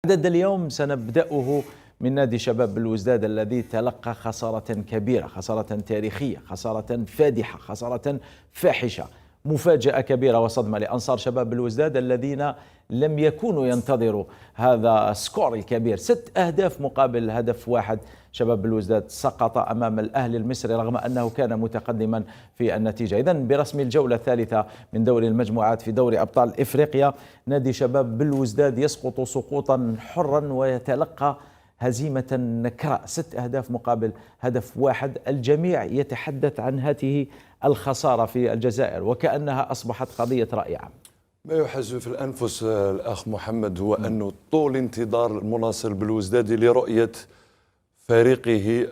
عدد اليوم سنبدأه من نادي شباب بلوزداد الذي تلقى خسارة كبيرة، خسارة تاريخية، خسارة فادحة، خسارة فاحشة، مفاجأة كبيرة وصدمة لأنصار شباب بلوزداد الذين لم يكونوا ينتظروا هذا السكور الكبير. 6 أهداف مقابل هدف واحد. شباب بلوزداد سقط أمام الأهلي المصري رغم أنه كان متقدما في النتيجة. إذن برسم الجولة الثالثة من دوري المجموعات في دوري أبطال إفريقيا، نادي شباب بلوزداد يسقط سقوطا حرا ويتلقى هزيمة نكراء، 6 أهداف مقابل هدف واحد. الجميع يتحدث عن هذه الخسارة في الجزائر وكأنها أصبحت قضية رأي عام. ما يحز في الأنفس الأخ محمد هو أنه طول انتظار المناصر البلوزدادي لرؤية فريقه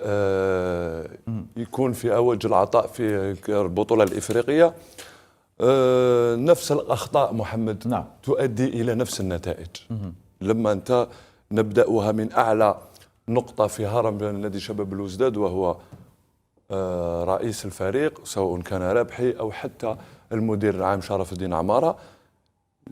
يكون في أوج العطاء في البطولة الإفريقية نفس الأخطاء محمد. نعم. تؤدي إلى نفس النتائج. لما أنت نبدأها من أعلى نقطة في هرم نادي شباب بلوزداد وهو رئيس الفريق سواء كان رابحي أو حتى المدير العام شرف الدين عمارة.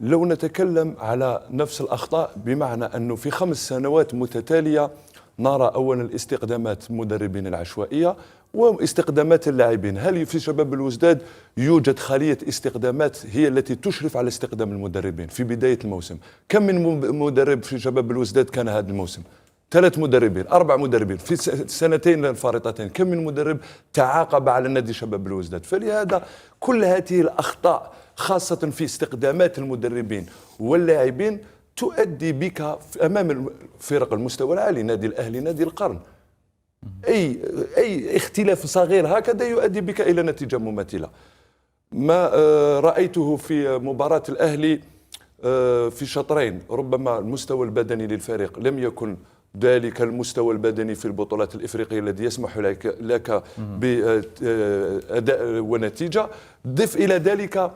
لو نتكلم على نفس الأخطاء بمعنى أنه في 5 سنوات متتالية نرى أولا الاستخدامات المدربين العشوائية واستخدامات اللاعبين. هل في شباب بلوزداد يوجد خلية استخدامات هي التي تشرف على استخدام المدربين في بداية الموسم؟ كم من مدرب في شباب بلوزداد كان هذا الموسم؟ 3 مدربين 4 مدربين في السنتين الفارطتين. كم من مدرب تعاقب على نادي شباب بلوزداد؟ فلهذا كل هذه الأخطاء خاصة في استخدامات المدربين واللاعبين تؤدي بك أمام فرق المستوى العالي، نادي الأهلي، نادي القرن، أي اختلاف صغير هكذا يؤدي بك إلى نتيجة مماثلة. ما رأيته في مباراة الأهلي في شطرين، ربما المستوى البدني للفريق لم يكن ذلك المستوى البدني في البطولات الإفريقية الذي يسمح لك بأداء ونتيجة. ضف إلى ذلك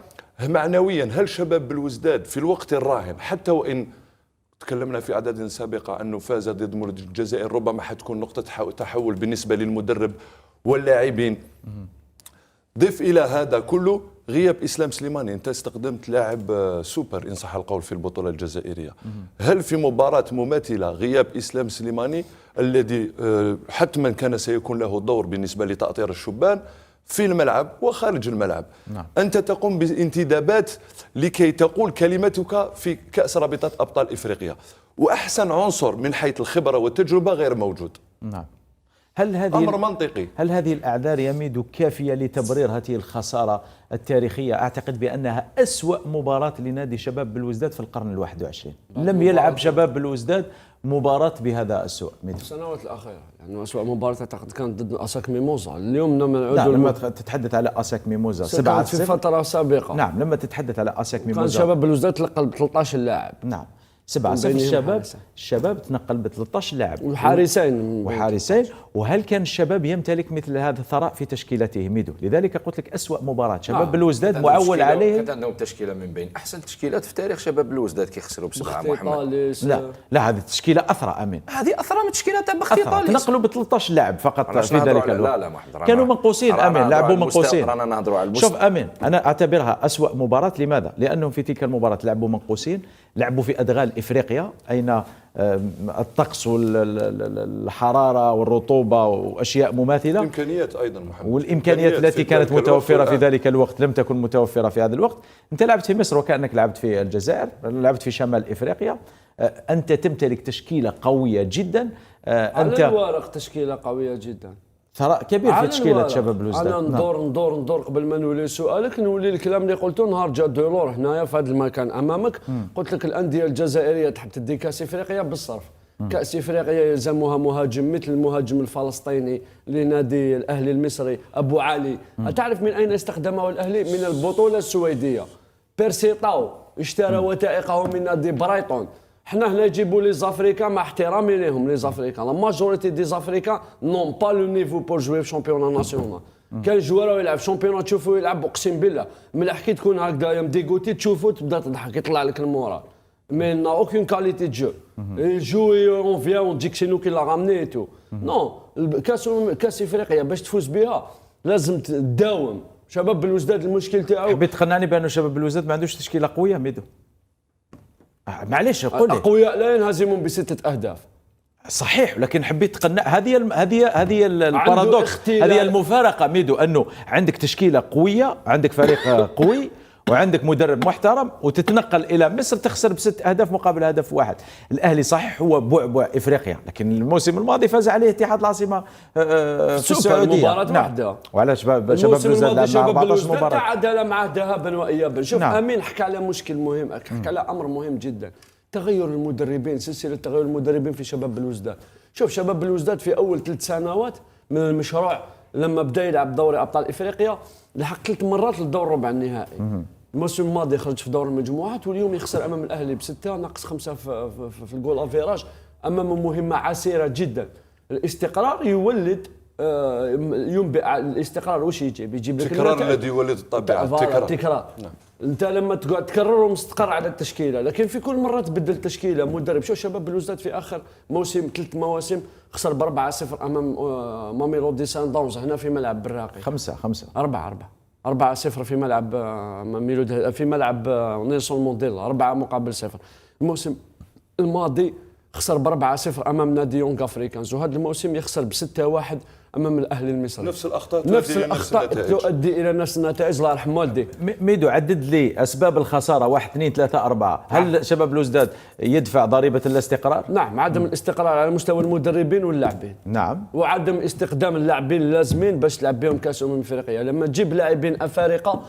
معنويا، هل شباب بلوزداد في الوقت الراهن حتى وإن تكلمنا في أعداد سابقة أنه فاز ضد الجزائر ربما حتكون نقطة تحول بالنسبة للمدرب واللاعبين، ضف إلى هذا كله غياب إسلام سليماني. أنت استخدمت لاعب سوبر إن صح القول في البطولة الجزائرية. هل في مباراة مماثلة غياب إسلام سليماني الذي حتما كان سيكون له دور بالنسبة لتأطير الشبان في الملعب وخارج الملعب؟ نعم. أنت تقوم بانتدابات لكي تقول كلمتك في كأس رابطة أبطال إفريقيا، وأحسن عنصر من حيث الخبرة والتجربة غير موجود. نعم. أمر منطقي. هل هذه الأعذار يميد كافية لتبرير هذه الخسارة التاريخية؟ أعتقد بأنها أسوأ مباراة لنادي شباب بلوزداد في القرن ال21. لم يلعب شباب بلوزداد مباراة بهذا السوء في السنوات الأخيرة. يعني أسوأ مباراة أعتقد كانت ضد أساك ميموزا. اليوم لما لما تتحدث على أساك ميموزا 7 في فترة سابقة. نعم، لما تتحدث على أساك ميموزا كان شباب بلوزداد تلقى ب 13 لاعب. نعم 7-0. الشباب تنقل ب 13 لاعب وحارسين. وهل كان الشباب يمتلك مثل هذا الثراء في تشكيلته ميدو؟ لذلك قلت لك أسوأ مباراة شباب بلوزداد معول عليه. كانت عندهم تشكيلة من بين أحسن تشكيلات في تاريخ شباب بلوزداد كي خسروا ب7 محمد. لا هذه التشكيلة أثرى أمين. هذه أثرى من تشكيلة تاع بختي طالس. تنقلوا ب 13 لاعب فقط في ذلك الوقت. لا كانوا منقوصين أمين، لعبوا منقوصين. رانا نهضروا على شوف أمين، أنا أعتبرها أسوأ مباراة. لماذا؟ لأنهم في تلك المباراة لعبوا منقوصين، لعبوا في أدغال إفريقيا أين الطقس والحرارة والرطوبة وأشياء مماثلة. الإمكانيات أيضا محمد، والإمكانيات التي كانت متوفرة في ذلك الوقت لم تكن متوفرة في هذا الوقت. أنت لعبت في مصر وكأنك لعبت في الجزائر، لعبت في شمال إفريقيا. أنت تمتلك تشكيلة قوية جدا. أنت على الورق تشكيلة قوية جدا، ثراء كبير في تشكيلة شباب بلوزداد. أنا ندور قبل ما نولي سؤالك نولي الكلام اللي قلته نهار جا دولور هنايا في هذا المكان أمامك. قلت لك الأندية الجزائرية تحب تدي كأس إفريقيا بالصرف. كأس إفريقيا يلزمها مهاجم مثل المهاجم الفلسطيني لنادي الأهلي المصري أبو علي. تعرف من أين استخدمه الأهلي؟ من البطولة السويدية. بيرسي طاو اشترى وثائقه من نادي برايتون. حنا هنا يجيبوا لي زافريكا مع احترامي لهم، لي زافريكا لا ماجوريتي دي زافريكا نون با لو نيفو بور جوي في شامبيون ناسيونال. كان جوار يلعب شامبيون تشوفوا يلعب اقسم بالله مليح كي تكون هكذا ديغوتي تشوفوا تبدا تضحك يطلع لك المورال. مي نا اوكين كاليتي دو جو جوي اون فيان اون ديك سي نو كي لا رامني تو نو. كاس افريقيا باش تفوز بها لازم تداوم. شباب بلوزداد المشكل تاعو حبيت تقنعني بانه شباب بلوزداد ما عندوش تشكيله قويه ميدو. معليش قول لي. اقوياء لا ينهزمون ب6 أهداف. صحيح، لكن حبيت تقنع هذه البارادوكس، هذه المفارقه ميدو، انه عندك تشكيله قويه، عندك فريق قوي، وعندك مدرب محترم، وتتنقل الى مصر تخسر ب6 أهداف مقابل هدف واحد. الاهلي صحيح هو بعبع افريقيا، لكن الموسم الماضي فاز عليه اتحاد العاصمه في السعوديه. مباراه واحده. وعلى شباب بلوزداد لعب 14 مباراه تعادل معه ذهابا وايابا. شوف نعم. امين حكى على مشكل مهم، حكى على امر مهم جدا، تغير المدربين، سلسله تغير المدربين في شباب بلوزداد. شوف شباب بلوزداد في اول 3 سنوات من المشروع لما بدا يلعب دوري ابطال افريقيا لحق 3 مرات للدور ربع النهائي. الموسم الماضي خرج في دور المجموعات، واليوم يخسر امام الاهلي ب6 ناقص 5 في الجول افيراج، امام مهمه عسيره جدا. الاستقرار يولد ينبئ الاستقرار واش يجيب لك التكرار الذي يولد الطبيعه. التكرار. نعم. انت لما تقعد تكرر ومستقر على التشكيله، لكن في كل مره تبدل التشكيله مدرب. شوف شباب بلوزداد في اخر موسم 3 مواسم خسر ب4-0 امام ماميلودي سان داونز هنا في ملعب براقي. 4-0 في ملعب ميلودي، في ملعب نيلسون مونديلا، 4-0. الموسم الماضي خسر ب4-0 امام نادي يونغ افريكانز، وهذا الموسم يخسر ب6-1 امام الاهلي المصري. نفس الاخطاء تؤدي الى نفس النتائج. الله يرحم والدي. ميدو، عدد لي اسباب الخساره 1 2 3 4. هل شباب بلوزداد يدفع ضريبه الاستقرار؟ نعم، عدم الاستقرار على مستوى المدربين واللاعبين. نعم. وعدم استخدام اللاعبين اللازمين باش تلعب بهم كاس افريقيا. لما تجيب لاعبين افارقه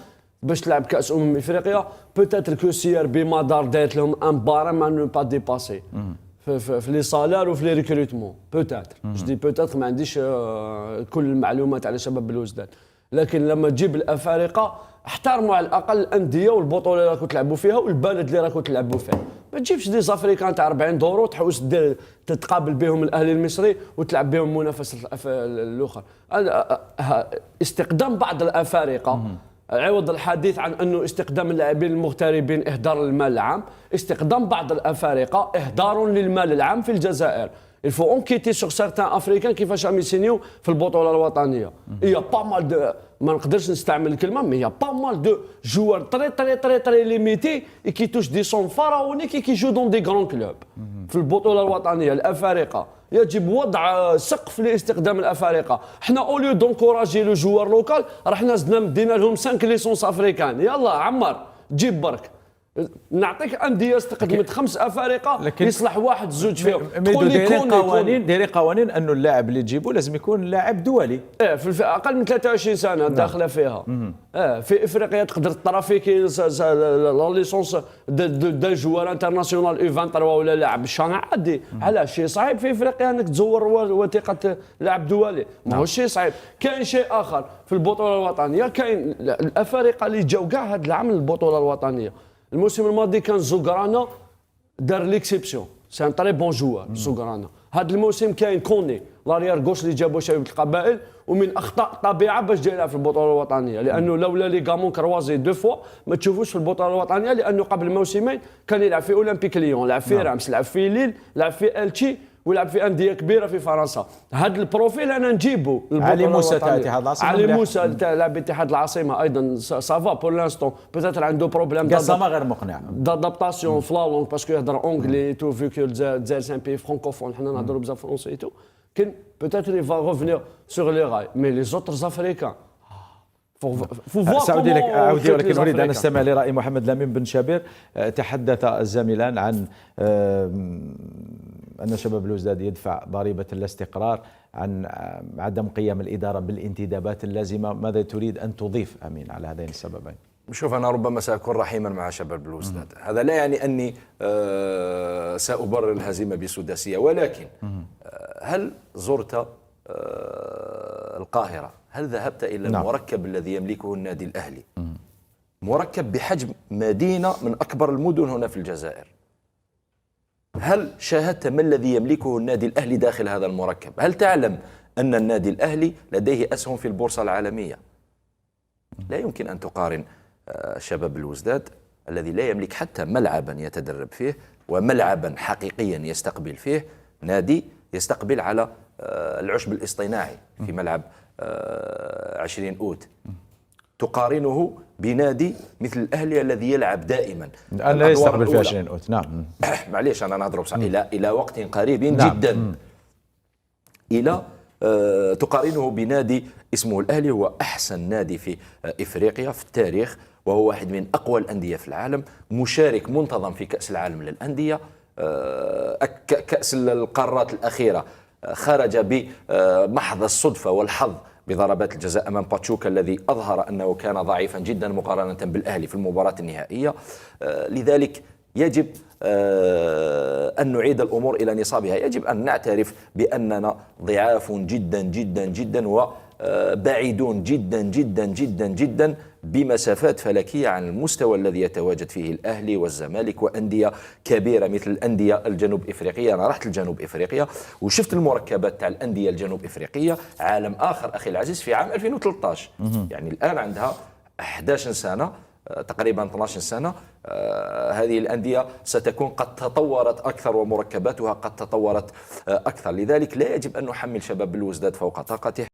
باش تلعب كاس افريقيا، بوتيتر كو سي ار بي مدار دايت لهم ان بارام ان با ديباسي في لي سالار وفي لي ريكروتمون. بوتيتر جدي بوتيتر ما عنديش كل المعلومات على شباب بلوزداد، لكن لما تجيب الافارقه احترموا على الاقل الانديه والبطوله اللي راكم تلعبوا فيها والبلد اللي راكم تلعبوا فيه. ما تجيبش دي زافريكان تاع 40 دورو تحوس تتقابل بهم الاهلي المصري وتلعب بهم منافسه الاخر. استخدام بعض الافارقه عوض الحديث عن انه استخدام اللاعبين المغتربين اهدار للمال العام، استخدام بعض الافارقه اهدار للمال العام في الجزائر. Il faut enquêter sur certains africains كيفاش راهم يسينيو في البطوله الوطنيه. يا با مال دو، ما نقدرش نستعمل الكلمه، مي يا با مال دو جوار تري ليميتي كي توش دي سون فaraoniques كي جو دون دي غران كلوب في البطوله الوطنيه. الافارقه يجب وضع سقف لاستخدام الافارقه. حنا اوليو دونكوراجي لو جوار لوكال، رحنا زدنا مدينا لهم 5 ليسونس افريكان. يلا عمر جيب برك، نعطيك انديه استخدمت 5 افارقه يصلح 1 2 فيهم. دايرين قوانين انه اللاعب اللي تجيبه لازم يكون لاعب دولي. في اقل من 23 سنه داخله فيها. في افريقيا تقدر ترافيكي لا ليسونس دو جوار انترناسيونال يو 23 ولا لاعب شان عادي. علاش شيء صعيب في افريقيا انك تزور وثيقه لاعب دولي؟ ما هو شيء صعيب. كاين شيء اخر في البطوله الوطنيه، كاين الافارقه اللي جاو كاع هذا العام للبطوله الوطنيه. الموسم الماضي كان زوغرانا دار ليكسيبسيون، سي ان تري بون جوار زوغرانا. هذا الموسم كاين كوني لاريير غوش اللي جابوا شباب القبائل، ومن اخطاء طبيعه باش جاي يلعب في البطوله الوطنيه، لانه لولا لي غامون كروازي 2 فوا ما تشوفوش في البطوله الوطنيه، لانه قبل موسمين كان يلعب في اولمبيك ليون، لعب في رامس، لعب في ليل، لعب في التشي، ولعب في انديه كبيره في فرنسا. هذا البروفيل انا نجيبه. علي موسى تاع اتحاد العاصمه، علي موسى تاع لاعب اتحاد العاصمه ايضا سافا بور لانستون، بوتيتر عنده بروبليم قسامه غير مقنع دادابتاسيون في لا لونغ باسكو يهضر اونغلي تو فيكو الجزائر سان بي فرانكوفون، حنا نهضروا بزاف فرونسي تو. كان بوتيتر يفا ريفونير سور لي راي، مي لي زوتر افريكان سأعود لك ولكن أريد أن أستمع لرأي محمد لامين بن شابير. تحدث الزميلان عن أن شباب بلوزداد يدفع ضريبة الاستقرار، عن عدم قيام الإدارة بالانتدابات اللازمة. ماذا تريد أن تضيف أمين على هذين السببين؟ شوف، أنا ربما سأكون رحيما مع شباب بلوزداد. هذا لا يعني أني سأبرر الهزيمة بسداسية، ولكن هل زرت القاهرة؟ هل ذهبت إلى المركب الذي يملكه النادي الأهلي؟ مركب بحجم مدينة من أكبر المدن هنا في الجزائر. هل شاهدت ما الذي يملكه النادي الأهلي داخل هذا المركب؟ هل تعلم أن النادي الأهلي لديه أسهم في البورصة العالمية؟ لا يمكن أن تقارن شباب الوزداد الذي لا يملك حتى ملعبا يتدرب فيه وملعبا حقيقيا يستقبل فيه، نادي يستقبل على العشب الاصطناعي في ملعب 20 أوت. تقارنه بنادي مثل الأهلي الذي يلعب دائما الآن لا يستقبل في 20 أوت. نعم. معليش أنا نضرب صح إلى وقت قريب نعم. جدا إلى تقارنه بنادي اسمه الأهلي، هو أحسن نادي في إفريقيا في التاريخ، وهو واحد من أقوى الأندية في العالم، مشارك منتظم في كأس العالم للأندية، كأس القارات الأخيرة خرج بمحض الصدفة والحظ بضربات الجزاء أمام باتشوكا الذي أظهر أنه كان ضعيفا جدا مقارنة بالأهلي في المباراة النهائية. لذلك يجب أن نعيد الأمور إلى نصابها، يجب أن نعترف بأننا ضعاف جدا جدا جدا وبعيدون جدا جدا جدا جدا بمسافات فلكية عن المستوى الذي يتواجد فيه الأهلي والزمالك وأندية كبيرة مثل الأندية الجنوب إفريقية. أنا رحت الجنوب إفريقيا وشفت المركبات تاع الأندية الجنوب إفريقية، عالم آخر أخي العزيز في عام 2013. يعني الآن عندها 11 سنة تقريبا 12 سنة. هذه الأندية ستكون قد تطورت أكثر ومركباتها قد تطورت أكثر، لذلك لا يجب أن نحمل شباب بلوزداد فوق طاقته.